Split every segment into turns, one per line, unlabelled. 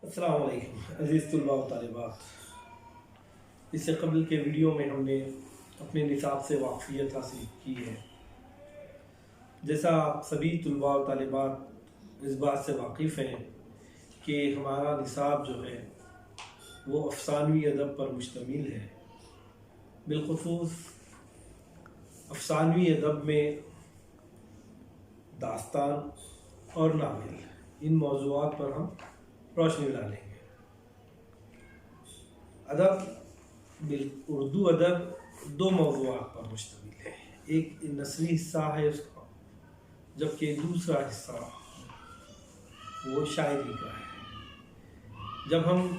السلام علیکم عزیز طلباء و طالبات۔ اس سے قبل کے ویڈیو میں ہم نے اپنے نصاب سے واقفیت حاصل کی ہے۔ جیسا آپ سبھی طلباء و طالبات اس بات سے واقف ہیں کہ ہمارا نصاب جو ہے وہ افسانوی ادب پر مشتمل ہے۔ بالخصوص افسانوی ادب میں داستان اور ناول، ان موضوعات پر ہم روشنی ڈالیں گے۔ اردو ادب دو موضوعات پر مشتمل ہے، ایک نثری حصہ ہے اس کا، جبکہ دوسرا حصہ وہ شاعری کا ہے۔ جب ہم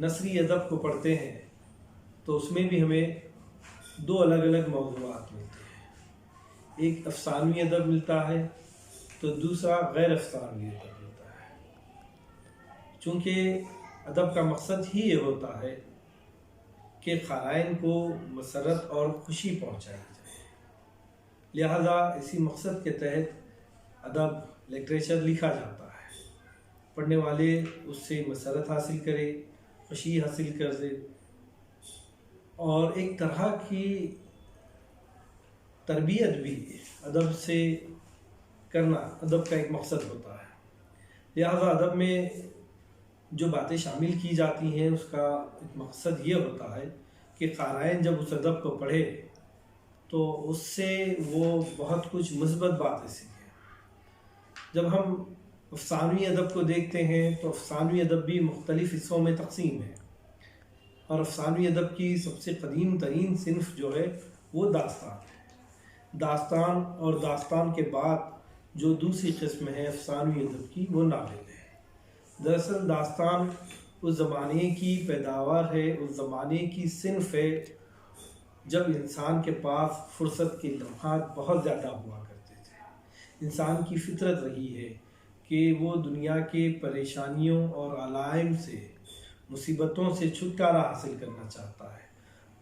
نثری ادب کو پڑھتے ہیں تو اس میں بھی ہمیں دو الگ الگ موضوعات ملتے ہیں، ایک افسانوی ادب ملتا ہے تو دوسرا غیر افسانوی ادب ملتا ہے۔ چونکہ ادب کا مقصد ہی یہ ہوتا ہے کہ قارئین کو مسرت اور خوشی پہنچائی جائے، لہذا اسی مقصد کے تحت ادب لٹریچر لکھا جاتا ہے۔ پڑھنے والے اس سے مسرت حاصل کرے، خوشی حاصل کر دے، اور ایک طرح کی تربیت بھی ادب سے کرنا ادب کا ایک مقصد ہوتا ہے۔ لہذا ادب میں جو باتیں شامل کی جاتی ہیں اس کا ایک مقصد یہ ہوتا ہے کہ قارئین جب اس ادب کو پڑھے تو اس سے وہ بہت کچھ مثبت باتیں سیکھیں۔ جب ہم افسانوی ادب کو دیکھتے ہیں تو افسانوی ادب بھی مختلف حصوں میں تقسیم ہے، اور افسانوی ادب کی سب سے قدیم ترین صنف جو ہے وہ داستان ہے۔ داستان اور داستان کے بعد جو دوسری قسم ہے افسانوی ادب کی، وہ ناول ہے۔ دراصل داستان اس زمانے کی پیداوار ہے، اس زمانے کی صنف ہے جب انسان کے پاس فرصت کے لمحات بہت زیادہ ہوا کرتے تھے۔ انسان کی فطرت رہی ہے کہ وہ دنیا کے پریشانیوں اور علائم سے، مصیبتوں سے چھٹکارا حاصل کرنا چاہتا ہے،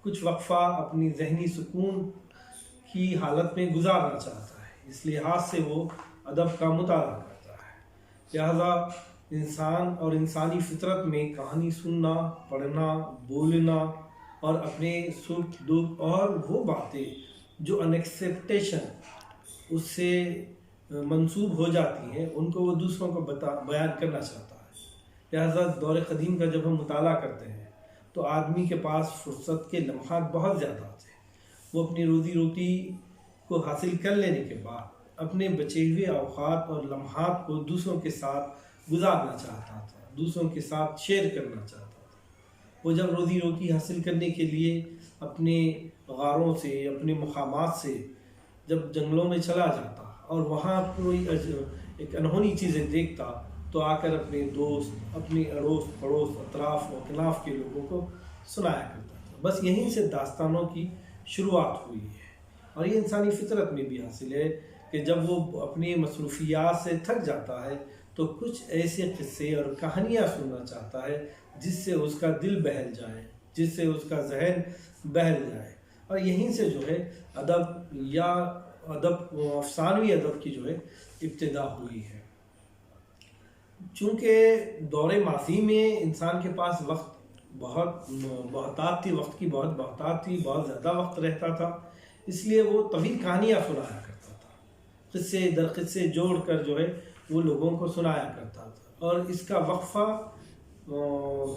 کچھ وقفہ اپنی ذہنی سکون کی حالت میں گزارنا چاہتا ہے۔ اس لحاظ سے وہ ادب کا مطالعہ کرتا ہے۔ لہذا انسان اور انسانی فطرت میں کہانی سننا، پڑھنا، بولنا اور اپنے سکھ دکھ اور وہ باتیں جو ان ایکسپیکٹیشن اس سے منسوب ہو جاتی ہیں ان کو وہ دوسروں کو بیان کرنا چاہتا ہے۔ لہذا دور قدیم کا جب ہم مطالعہ کرتے ہیں تو آدمی کے پاس فرصت کے لمحات بہت زیادہ ہوتے ہیں۔ وہ اپنی روزی روٹی کو حاصل کر لینے کے بعد اپنے بچے ہوئے اوقات اور لمحات کو دوسروں کے ساتھ گزارنا چاہتا تھا، دوسروں کے ساتھ شیئر کرنا چاہتا تھا۔ وہ جب روزی روٹی حاصل کرنے کے لیے اپنے غاروں سے، اپنے مقامات سے جب جنگلوں میں چلا جاتا اور وہاں کوئی ایک انہونی چیزیں دیکھتا تو آ کر اپنے دوست، اپنے اڑوس پڑوس، اطراف و اکناف کے لوگوں کو سنایا کرتا تھا۔ بس یہیں سے داستانوں کی شروعات ہوئی ہے، اور یہ انسانی فطرت میں بھی حاصل ہے کہ جب وہ اپنی مصروفیات سے تھک جاتا ہے تو کچھ ایسے قصے اور کہانیاں سننا چاہتا ہے جس سے اس کا دل بہل جائے، جس سے اس کا ذہن بہل جائے، اور یہیں سے جو ہے ادب یا افسانوی ادب کی جو ہے ابتدا ہوئی ہے۔ چونکہ دور ماضی میں انسان کے پاس وقت بہت بہتات تھی، وقت کی بہت بہتات تھی، بہت زیادہ وقت رہتا تھا، اس لیے وہ طویل کہانیاں سنایا کرتا تھا، قصے در قصے جوڑ کر جو ہے وہ لوگوں کو سنایا کرتا تھا، اور اس کا وقفہ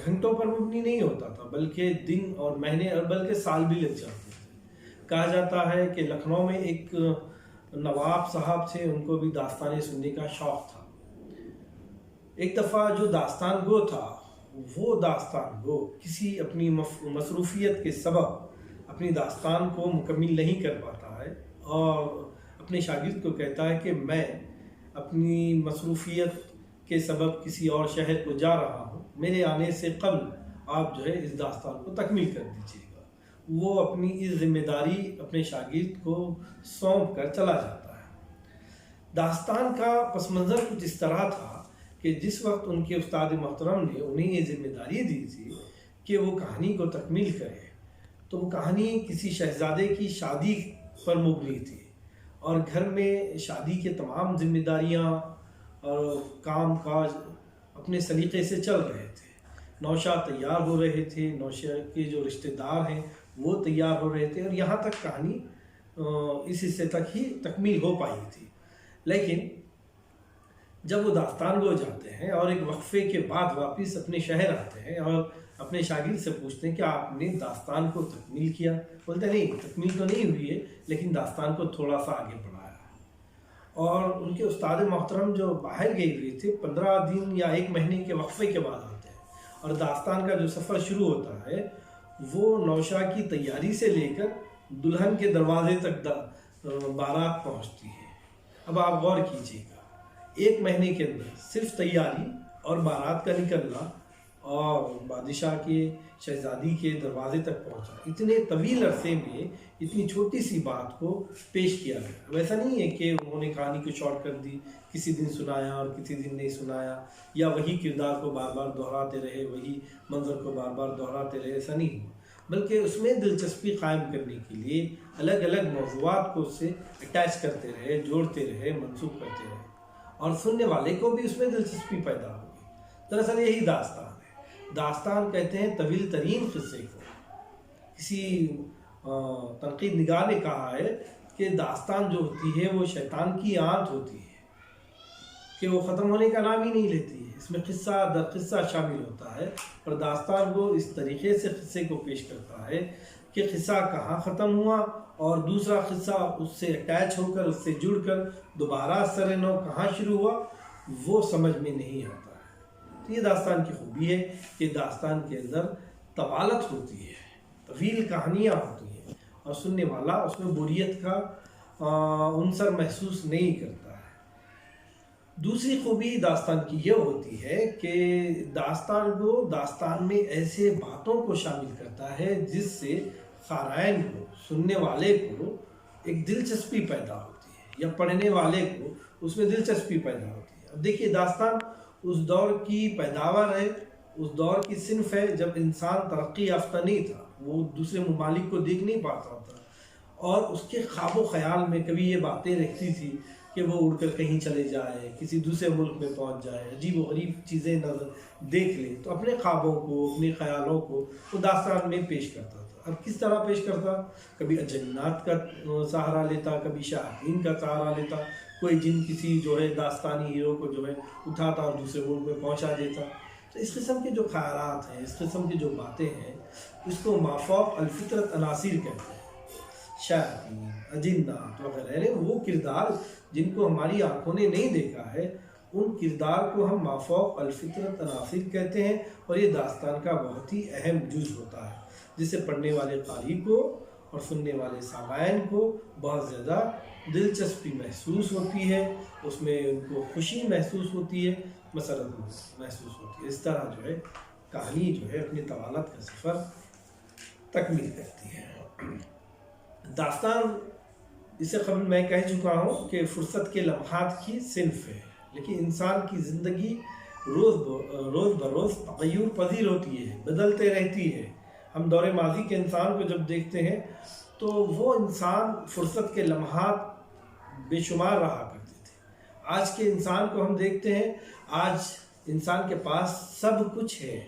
گھنٹوں پر مبنی نہیں ہوتا تھا، بلکہ دن اور مہینے اور بلکہ سال بھی لگ جاتے تھے۔ کہا جاتا ہے کہ لکھنؤ میں ایک نواب صاحب تھے، ان کو بھی داستانیں سننے کا شوق تھا۔ ایک دفعہ جو داستان گو تھا وہ داستان گو کسی اپنی مصروفیت کے سبب اپنی داستان کو مکمل نہیں کر پاتا ہے، اور اپنے شاگرد کو کہتا ہے کہ میں اپنی مصروفیت کے سبب کسی اور شہر کو جا رہا ہوں، میرے آنے سے قبل آپ جو ہے اس داستان کو تکمیل کر دیجیے گا۔ وہ اپنی اس ذمہ داری اپنے شاگرد کو سونپ کر چلا جاتا ہے۔ داستان کا پس منظر کچھ اس طرح تھا کہ جس وقت ان کے استاد محترم نے انہیں یہ ذمہ داری دی تھی کہ وہ کہانی کو تکمیل کرے، تو وہ کہانی کسی شہزادے کی شادی پر مبنی تھی، اور گھر میں شادی کے تمام ذمہ داریاں اور کام کاج اپنے سلیقے سے چل رہے تھے، نوشا تیار ہو رہے تھے، نوشا کے جو رشتہ دار ہیں وہ تیار ہو رہے تھے، اور یہاں تک کہانی اس حصے تک ہی تکمیل ہو پائی تھی۔ لیکن جب وہ داستان گو جاتے ہیں اور ایک وقفے کے بعد واپس اپنے شہر آتے ہیں اور اپنے شاگرد سے پوچھتے ہیں کہ آپ نے داستان کو تکمیل کیا؟ بولتے ہیں نہیں، تکمیل تو نہیں ہوئی ہے، لیکن داستان کو تھوڑا سا آگے بڑھایا۔ اور ان کے استاد محترم جو باہر گئے ہوئے تھے 15 دن یا 1 مہینے کے وقفے کے بعد آتے ہیں، اور داستان کا جو سفر شروع ہوتا ہے وہ نوشا کی تیاری سے لے کر دلہن کے دروازے تک بارات پہنچتی ہے۔ اب آپ غور کیجیے گا، 1 مہینے کے اندر صرف تیاری اور بارات کا نکلنا اور بادشاہ کے شہزادی کے دروازے تک پہنچا، اتنے طویل عرصے میں اتنی چھوٹی سی بات کو پیش کیا گیا۔ ویسا نہیں ہے کہ انہوں نے کہانی کو شارٹ کر دی، کسی دن سنایا اور کسی دن نہیں سنایا، یا وہی کردار کو بار بار دہراتے رہے، وہی منظر کو بار بار دہراتے رہے، ایسا نہیں ہوا، بلکہ اس میں دلچسپی قائم کرنے کے لیے الگ الگ موضوعات کو اس سے اٹیچ کرتے رہے، جوڑتے رہے، منسوخ کرتے رہے، اور سننے والے کو بھی اس میں دلچسپی پیدا ہوگی۔ دراصل یہی داستان ہے۔ داستان کہتے ہیں طویل ترین قصے کو۔ کسی تنقید نگار نے کہا ہے کہ داستان جو ہوتی ہے وہ شیطان کی آنت ہوتی ہے کہ وہ ختم ہونے کا نام ہی نہیں لیتی ہے، اس میں قصہ در قصہ شامل ہوتا ہے، اور داستان وہ اس طریقے سے قصے کو پیش کرتا ہے کہ قصہ کہاں ختم ہوا اور دوسرا قصہ اس سے اٹیچ ہو کر، اس سے جڑ کر دوبارہ سر نو کہاں شروع ہوا وہ سمجھ میں نہیں آتا ہے۔ تو یہ داستان کی خوبی ہے کہ داستان کے اندر طوالت ہوتی ہے، طویل کہانیاں ہوتی ہیں، اور سننے والا اس میں بوریت کا عنصر محسوس نہیں کرتا ہے۔ دوسری خوبی داستان کی یہ ہوتی ہے کہ داستان کو داستان میں ایسے باتوں کو شامل کرتا ہے جس سے قارئین کو، سننے والے کو ایک دلچسپی پیدا ہوتی ہے، یا پڑھنے والے کو اس میں دلچسپی پیدا ہوتی ہے۔ اب دیکھیے، داستان اس دور کی پیداوار ہے، اس دور کی صنف ہے جب انسان ترقی یافتہ نہیں تھا، وہ دوسرے ممالک کو دیکھ نہیں پاتا تھا، اور اس کے خواب و خیال میں کبھی یہ باتیں رہتی تھی کہ وہ اڑ کر کہیں چلے جائے، کسی دوسرے ملک میں پہنچ جائے، عجیب و غریب چیزیں نظر دیکھ لے، تو اپنے خوابوں کو، اپنے خیالوں کو وہ داستان میں پیش کرتا تھا۔ اب کس طرح پیش کرتا؟ کبھی جنات کا سہارا لیتا، کبھی شیاطین کا سہارا لیتا، کوئی جن کسی جو ہے داستانی ہیرو کو جو ہے اٹھاتا اور دوسرے ملک میں پہنچا دیتا۔ تو اس قسم کے جو خیالات ہیں، اس قسم کی جو باتیں ہیں، اس کو مافوق الفطرت عناصر کہتے ہیں۔ شیاطین، جنات وغیرہ وہ کردار جن کو ہماری آنکھوں نے نہیں دیکھا ہے، ان کردار کو ہم مافوق الفطرت عناصر کہتے ہیں، اور یہ داستان کا بہت ہی اہم جز ہوتا ہے، جسے پڑھنے والے قاری کو اور سننے والے سامعین کو بہت زیادہ دلچسپی محسوس ہوتی ہے، اس میں ان کو خوشی محسوس ہوتی ہے، مسرت محسوس ہوتی ہے۔ اس طرح جو ہے کہانی جو ہے اپنی طوالت کا سفر تکمیل کرتی ہے۔ داستان، اس سے قبل میں کہہ چکا ہوں کہ فرصت کے لمحات کی صنف ہے، لیکن انسان کی زندگی روز بروز تغیر پذیر ہوتی ہے، بدلتے رہتی ہے۔ ہم دور ماضی کے انسان کو جب دیکھتے ہیں تو وہ انسان فرصت کے لمحات بے شمار رہا کرتے تھے۔ آج کے انسان کو ہم دیکھتے ہیں، آج انسان کے پاس سب کچھ ہے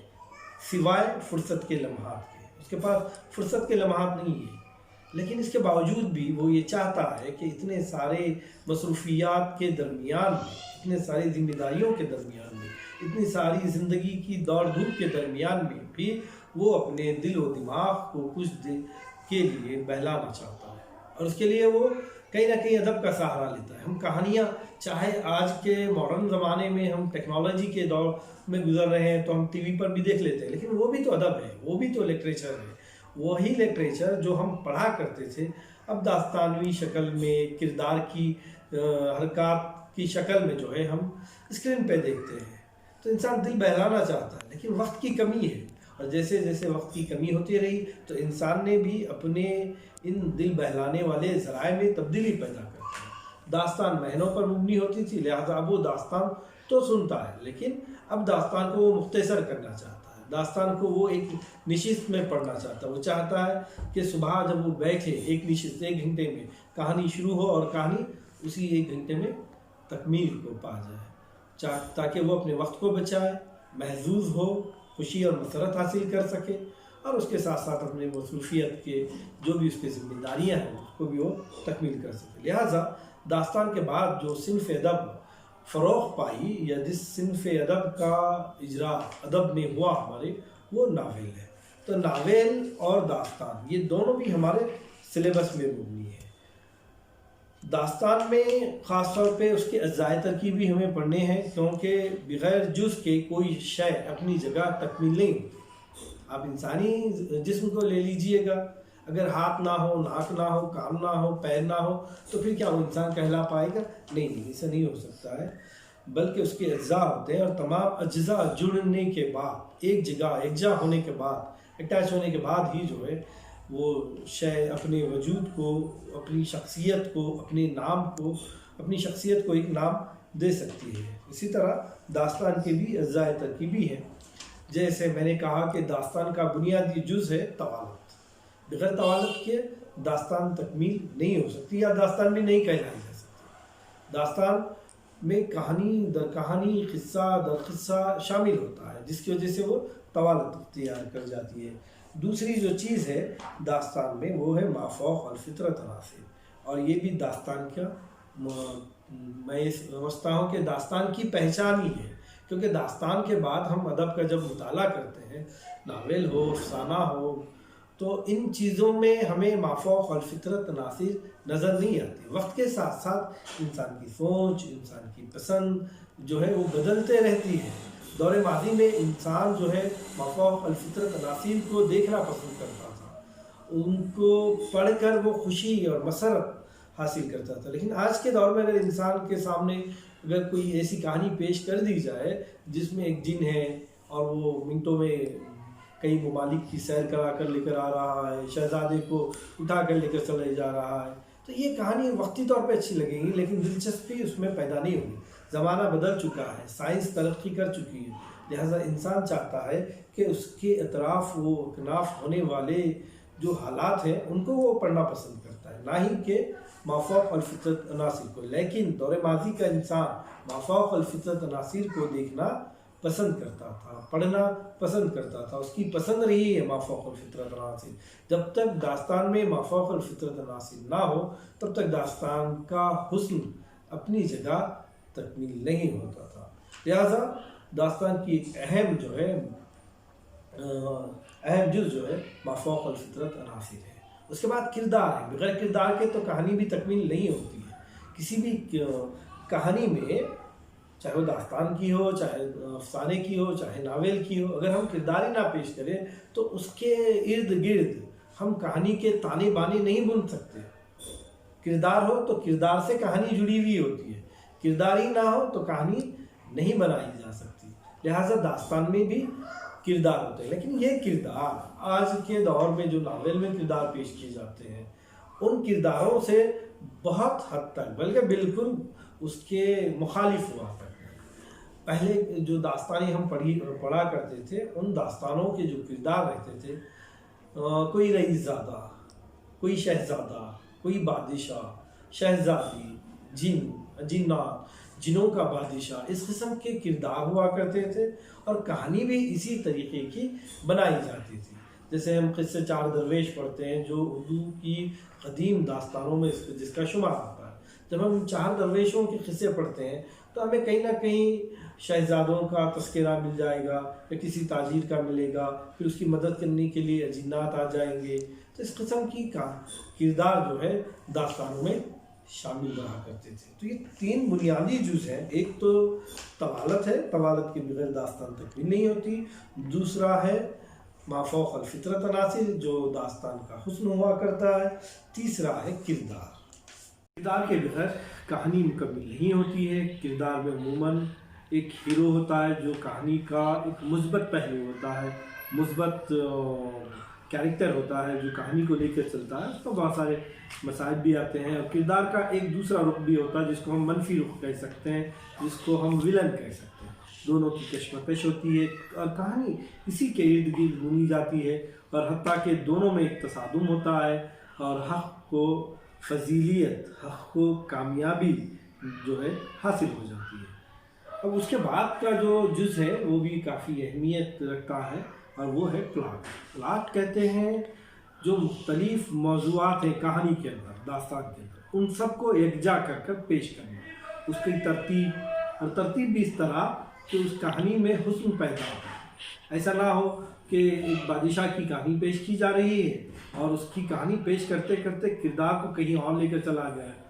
سوائے فرصت کے لمحات کے، اس کے پاس فرصت کے لمحات نہیں ہے، لیکن اس کے باوجود بھی وہ یہ چاہتا ہے کہ اتنے سارے مصروفیات کے درمیان میں، اتنے ساری ذمہ داریوں کے درمیان میں، اتنی ساری زندگی کی دوڑ دھوپ کے درمیان میں بھی وہ اپنے دل و دماغ کو کچھ دیر کے لیے بہلانا چاہتا ہے، اور اس کے لیے وہ کہیں نہ کہیں ادب کا سہارا لیتا ہے۔ ہم کہانیاں، چاہے آج کے ماڈرن زمانے میں ہم ٹیکنالوجی کے دور میں گزر رہے ہیں تو ہم ٹی وی پر بھی دیکھ لیتے ہیں، لیکن وہ بھی تو ادب ہے، وہ بھی تو لٹریچر ہے، وہی لٹریچر جو ہم پڑھا کرتے تھے اب داستانوی شکل میں، کردار کی حرکات کی شکل میں جو ہے ہم اسکرین پہ دیکھتے ہیں۔ تو انسان دل بہلانا چاہتا ہے، لیکن وقت کی کمی ہے، اور جیسے جیسے وقت کی کمی ہوتی رہی تو انسان نے بھی اپنے ان دل بہلانے والے ذرائع میں تبدیلی پیدا کر دی۔ داستان مہینوں پر مبنی ہوتی تھی، لہٰذا اب وہ داستان تو سنتا ہے، لیکن اب داستان کو وہ مختصر کرنا چاہتا ہے، داستان کو وہ ایک نشست میں پڑھنا چاہتا ہے۔ وہ چاہتا ہے کہ صبح جب وہ بیٹھے ایک نشست، 1 گھنٹے میں کہانی شروع ہو اور کہانی اسی 1 گھنٹے میں تکمیل کو پا جائے۔ تاکہ وہ اپنے وقت کو بچائے، محظوظ ہو، خوشی اور مسرت حاصل کر سکے، اور اس کے ساتھ ساتھ اپنے مصروفیت کے جو بھی اس کی ذمہ داریاں ہیں اس کو بھی وہ تکمیل کر سکے۔ لہٰذا داستان کے بعد جو صنف ادب فروغ پائی یا جس صنف ادب کا اجرا ادب میں ہوا ہمارے، وہ ناول ہے۔ تو ناول اور داستان یہ دونوں بھی ہمارے سلیبس میں مبنی ہے۔ داستان میں خاص طور پہ اس کے اجزائے ترکیبی ہمیں پڑھنے ہیں، کیونکہ بغیر جز کے کوئی شے اپنی جگہ تکمیل نہیں ہوتی۔ آپ انسانی جسم کو لے لیجئے گا، اگر ہاتھ نہ ہو، ناک نہ ہو، کان نہ ہو، پیر نہ ہو، تو پھر کیا وہ انسان کہلا پائے گا؟ نہیں، اسے نہیں ہو سکتا ہے، بلکہ اس کے اجزاء ہوتے ہیں، اور تمام اجزاء جڑنے کے بعد، ایک جگہ یکجا ہونے کے بعد، اٹیچ ہونے کے بعد ہی جو ہے وہ شے اپنے وجود کو، اپنی شخصیت کو، اپنے نام کو، اپنی شخصیت کو ایک نام دے سکتی ہے۔ اسی طرح داستان کے بھی اجزاء ترکیبی ہیں۔ جیسے میں نے کہا کہ داستان کا بنیادی جز ہے طوالت، بغیر طوالت کے داستان تکمیل نہیں ہو سکتی، یا داستان بھی نہیں کہلائی جا سکتی۔ داستان میں کہانی در کہانی، قصہ در قصہ شامل ہوتا ہے، جس کی وجہ سے وہ طوالت اختیار کر جاتی ہے۔ دوسری جو چیز ہے داستان میں وہ ہے مافوق الفطرت عناصر، اور یہ بھی داستان کا میں سمجھتا ہوں کہ داستان کی پہچان ہی ہے، کیونکہ داستان کے بعد ہم ادب کا جب مطالعہ کرتے ہیں، ناول ہو، افسانہ ہو، تو ان چیزوں میں ہمیں مافوق الفطرت عناصر نظر نہیں آتی۔ وقت کے ساتھ ساتھ انسان کی سوچ، انسان کی پسند جو ہے وہ بدلتے رہتی ہے۔ دور ماضی میں انسان جو ہے مافوق الفطرت عناصر کو دیکھنا پسند کرتا تھا، ان کو پڑھ کر وہ خوشی اور مسرت حاصل کرتا تھا، لیکن آج کے دور میں اگر انسان کے سامنے اگر کوئی ایسی کہانی پیش کر دی جائے جس میں ایک جن ہے اور وہ منٹوں میں کئی ممالک کی سیر کرا کر لے کر آ رہا ہے، شہزادے کو اٹھا کر لے کر چلے جا رہا ہے، تو یہ کہانی وقتی طور پہ اچھی لگے گی، لیکن دلچسپی اس میں پیدا نہیں ہوگی۔ زمانہ بدل چکا ہے، سائنس ترقی کر چکی ہے، لہٰذا انسان چاہتا ہے کہ اس کے اطراف و اکناف ہونے والے جو حالات ہیں ان کو وہ پڑھنا پسند کرتا ہے، نہ ہی کہ مافوق الفطرت عناصر کو۔ لیکن دور ماضی کا انسان مافوق الفطرت عناصر کو دیکھنا پسند کرتا تھا، پڑھنا پسند کرتا تھا، اس کی پسند رہی ہے مافوق الفطرت عناصر۔ جب تک داستان میں مافوق الفطرت عناصر نہ ہو تب تک داستان کا حسن اپنی جگہ تکمیل نہیں ہوتا تھا۔ لہٰذا داستان کی اہم جز جو ہے مافوق الفطرت عناصر ہے۔ اس کے بعد کردار ہے، بغیر کردار کے تو کہانی بھی تکمیل نہیں ہوتی ہے۔ کسی بھی کہانی میں، چاہے وہ داستان کی ہو، چاہے افسانے کی ہو، چاہے ناول کی ہو، اگر ہم کردار ہی نہ پیش کریں تو اس کے ارد گرد ہم کہانی کے تانے بانے نہیں بن سکتے۔ کردار ہو تو کردار سے کہانی جڑی ہوئی ہوتی ہے، کردار ہی نہ ہو تو کہانی نہیں بنائی جا سکتی۔ لہٰذا داستان میں بھی کردار ہوتے ہیں، لیکن یہ کردار آج کے دور میں جو ناول میں کردار پیش کیے جاتے ہیں ان کرداروں سے بہت حد تک، بلکہ بالکل اس کے مخالف ہوا کرتے ہیں۔ پہلے جو داستانیں ہم پڑھا کرتے تھے، ان داستانوں کے جو کردار رہتے تھے، کوئی رئیس زادہ، کوئی شہزادہ، کوئی بادشاہ، شہزادی، جنات، جنوں کا بادشاہ، اس قسم کے کردار ہوا کرتے تھے، اور کہانی بھی اسی طریقے کی بنائی جاتی تھی۔ جیسے ہم قصے چار درویش پڑھتے ہیں جو اردو کی قدیم داستانوں میں جس کا شمار ہوتا ہے۔ جب ہم چار درویشوں کے قصے پڑھتے ہیں تو ہمیں کہیں نہ کہیں شہزادوں کا تذکرہ مل جائے گا، یا کسی تاجر کا ملے گا، پھر اس کی مدد کرنے کے لیے جنات آ جائیں گے۔ تو اس قسم کی کردار جو ہے داستانوں میں شامل رہا کرتے تھے۔ تو یہ تین بنیادی جز ہیں، ایک تو طوالت ہے، طوالت کے بغیر داستان تکمیل نہیں ہوتی، دوسرا ہے مافوق الفطرت عناصر جو داستان کا حسن ہوا کرتا ہے، تیسرا ہے کردار۔ کردار کے بغیر کہانی مکمل نہیں ہوتی ہے۔ کردار میں عموماً ایک ہیرو ہوتا ہے جو کہانی کا ایک مثبت پہلو ہوتا ہے، مثبت کیریکٹر ہوتا ہے جو کہانی کو لے کر چلتا ہے۔ اس کو بہت سارے مسائل بھی آتے ہیں، اور کردار کا ایک دوسرا رخ بھی ہوتا ہے جس کو ہم منفی رخ کہہ سکتے ہیں، جس کو ہم ولن کہہ سکتے ہیں۔ دونوں کی کشمکش ہوتی ہے، اور کہانی اسی کے ارد گرد بنی جاتی ہے، اور حتیٰ کہ دونوں میں ایک تصادم ہوتا ہے، اور حق کو فضیلیت، حق کو کامیابی جو ہے حاصل ہو جاتی ہے۔ اب اس کے بعد کا جو جز ہے وہ بھی کافی اہمیت رکھتا ہے، اور وہ ہے پلاٹ۔ پلاٹ کہتے ہیں جو مختلف موضوعات ہیں کہانی کے اندر، داستان کے اندر، ان سب کو یکجا کر کر پیش کرنا، اس کی ترتیب، اور ترتیب بھی اس طرح کہ اس کہانی میں حسن پیدا ہو۔ ایسا نہ ہو کہ ایک بادشاہ کی کہانی پیش کی جا رہی ہے اور اس کی کہانی پیش کرتے کرتے کردار کو کہیں اور لے کر چلا گیا ہے،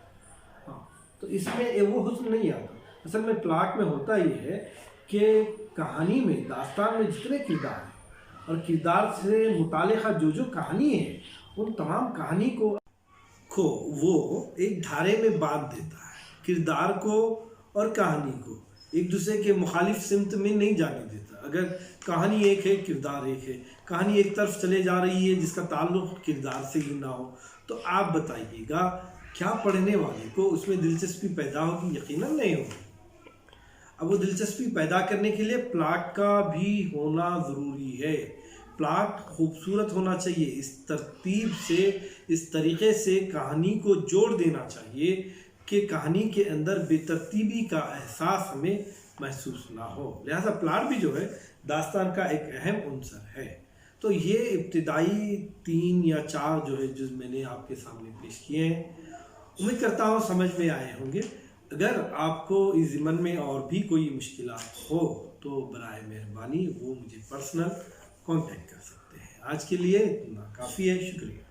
ہاں، تو اس میں وہ حسن نہیں آتا۔ اصل میں پلاٹ میں ہوتا یہ ہے کہ کہانی میں، داستان میں جتنے کردار ہیں اور کردار سے متعلقہ جو کہانی ہے، ان تمام کہانی کو وہ ایک دھارے میں باندھ دیتا ہے، کردار کو اور کہانی کو ایک دوسرے کے مخالف سمت میں نہیں جانے دیتا۔ اگر کہانی ایک ہے، کردار ایک ہے، کہانی ایک طرف چلے جا رہی ہے جس کا تعلق کردار سے ہی نہ ہو، تو آپ بتائیے گا کیا پڑھنے والے کو اس میں دلچسپی پیدا ہوگی؟ یقیناً نہیں ہوگی۔ اب وہ دلچسپی پیدا کرنے کے لیے پلاٹ کا بھی ہونا ضروری ہے۔ پلاٹ خوبصورت ہونا چاہیے، اس ترتیب سے، اس طریقے سے کہانی کو جوڑ دینا چاہیے کہ کہانی کے اندر بے ترتیبی کا احساس ہمیں محسوس نہ ہو۔ لہذا پلاٹ بھی جو ہے داستان کا ایک اہم عنصر ہے۔ تو یہ ابتدائی 3 یا 4 جو ہے جز میں نے آپ کے سامنے پیش کیے ہیں، امید کرتا ہوں سمجھ میں آئے ہوں گے۔ اگر آپ کو اس ضمن میں اور بھی کوئی مشکلات ہو تو برائے مہربانی وہ مجھے پرسنل کانٹیکٹ کر سکتے ہیں۔ آج کے لیے اتنا کافی ہے، شکریہ۔